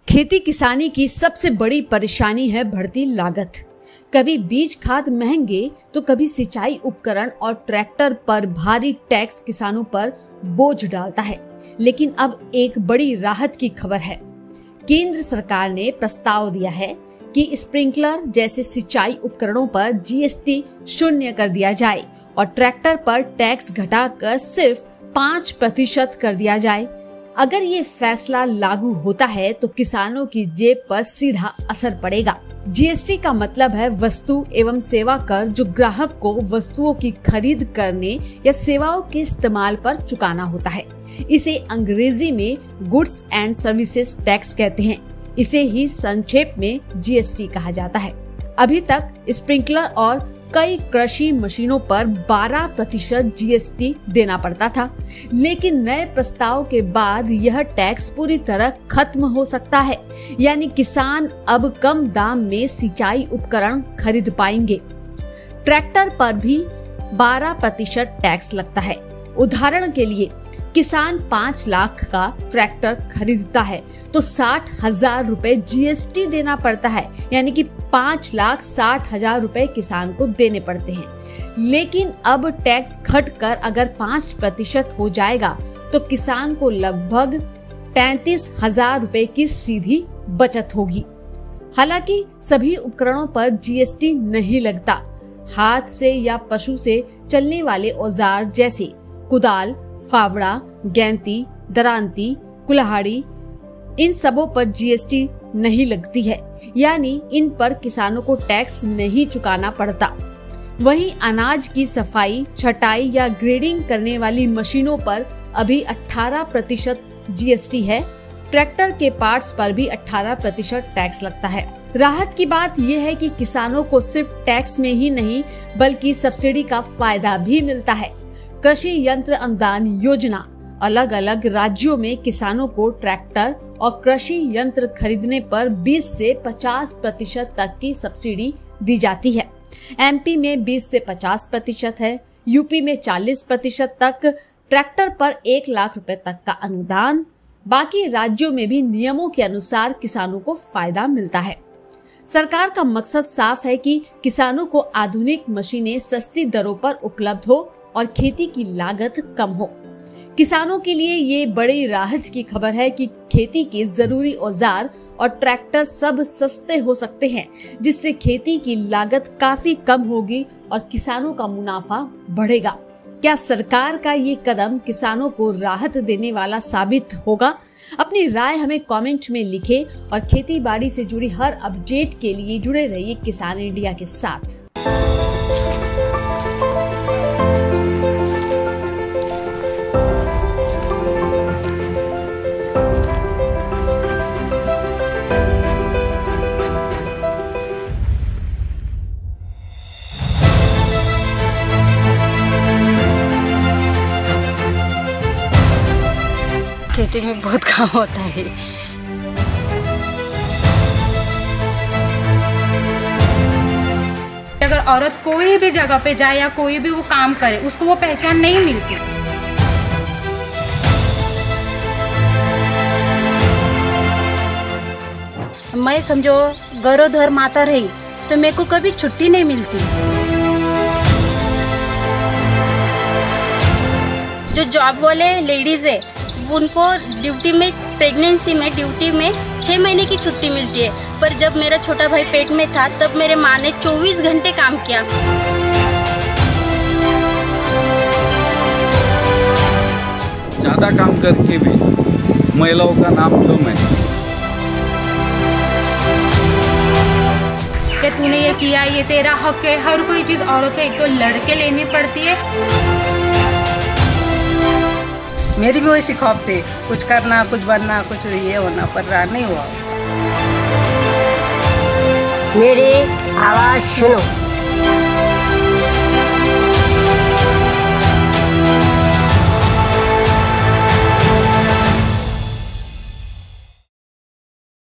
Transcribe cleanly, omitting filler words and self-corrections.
खेती किसानी की सबसे बड़ी परेशानी है बढ़ती लागत। कभी बीज खाद महंगे तो कभी सिंचाई उपकरण और ट्रैक्टर पर भारी टैक्स किसानों पर बोझ डालता है। लेकिन अब एक बड़ी राहत की खबर है। केंद्र सरकार ने प्रस्ताव दिया है कि स्प्रिंकलर जैसे सिंचाई उपकरणों पर जीएसटी शून्य कर दिया जाए और ट्रैक्टर पर टैक्स घटाकर सिर्फ 5% कर दिया जाए। अगर ये फैसला लागू होता है तो किसानों की जेब पर सीधा असर पड़ेगा। जीएसटी का मतलब है वस्तु एवं सेवा कर, जो ग्राहक को वस्तुओं की खरीद करने या सेवाओं के इस्तेमाल पर चुकाना होता है। इसे अंग्रेजी में गुड्स एंड सर्विसेज टैक्स कहते हैं। इसे ही संक्षेप में जीएसटी कहा जाता है। अभी तक स्प्रिंकलर और कई कृषि मशीनों पर 12% जीएसटी देना पड़ता था, लेकिन नए प्रस्ताव के बाद यह टैक्स पूरी तरह खत्म हो सकता है। यानी किसान अब कम दाम में सिंचाई उपकरण खरीद पाएंगे। ट्रैक्टर पर भी 12% टैक्स लगता है। उदाहरण के लिए किसान 5 लाख का ट्रैक्टर खरीदता है तो 60,000 रुपए जीएसटी देना पड़ता है। यानी कि 5,60,000 रुपए किसान को देने पड़ते हैं। लेकिन अब टैक्स घटकर अगर 5% हो जाएगा तो किसान को लगभग 35,000 रुपए की सीधी बचत होगी। हालांकि सभी उपकरणों पर जीएसटी नहीं लगता। हाथ से या पशु से चलने वाले औजार जैसे कुदाल, फावड़ा, गैंती, दरांती, कुल्हाड़ी, इन सबों पर जीएसटी नहीं लगती है। यानी इन पर किसानों को टैक्स नहीं चुकाना पड़ता। वहीं अनाज की सफाई, छटाई या ग्रेडिंग करने वाली मशीनों पर अभी 18% जीएसटी है। ट्रैक्टर के पार्ट्स पर भी 18% टैक्स लगता है। राहत की बात यह है कि किसानों को सिर्फ टैक्स में ही नहीं बल्कि सब्सिडी का फायदा भी मिलता है। कृषि यंत्र अनुदान योजना अलग अलग राज्यों में किसानों को ट्रैक्टर और कृषि यंत्र खरीदने पर 20 से 50% तक की सब्सिडी दी जाती है। एमपी में 20 से 50% है। यूपी में 40% तक, ट्रैक्टर पर 1 लाख रुपए तक का अनुदान। बाकी राज्यों में भी नियमों के अनुसार किसानों को फायदा मिलता है। सरकार का मकसद साफ है कि किसानों को आधुनिक मशीनें सस्ती दरों पर उपलब्ध हो और खेती की लागत कम हो। किसानों के लिए ये बड़ी राहत की खबर है कि खेती के जरूरी औजार और ट्रैक्टर सब सस्ते हो सकते हैं, जिससे खेती की लागत काफी कम होगी और किसानों का मुनाफा बढ़ेगा। क्या सरकार का ये कदम किसानों को राहत देने वाला साबित होगा? अपनी राय हमें कमेंट में लिखें और खेती बाड़ी से जुड़ी हर अपडेट के लिए जुड़े रहिए किसान इंडिया के साथ। खेती में बहुत काम होता है। अगर औरत कोई भी जगह पे जाए या कोई भी वो काम करे, उसको वो पहचान नहीं मिलती। मैं समझो गौरवधर माता रही तो मेरे को कभी छुट्टी नहीं मिलती। जो जॉब वाले लेडीज है उनको ड्यूटी में, प्रेगनेंसी में ड्यूटी में 6 महीने की छुट्टी मिलती है, पर जब मेरा छोटा भाई पेट में था तब मेरे माँ ने 24 घंटे काम किया। ज्यादा काम करके भी महिलाओं का नाम कम है। कि तूने ये किया, ये तेरा हक है। हर कोई चीज औरत को एक तो लड़के लेनी पड़ती है। मेरी भी वही ख्वाब थी, कुछ करना, कुछ बनना, कुछ ये होना, पर नहीं हुआ। मेरी आवाज सुनो।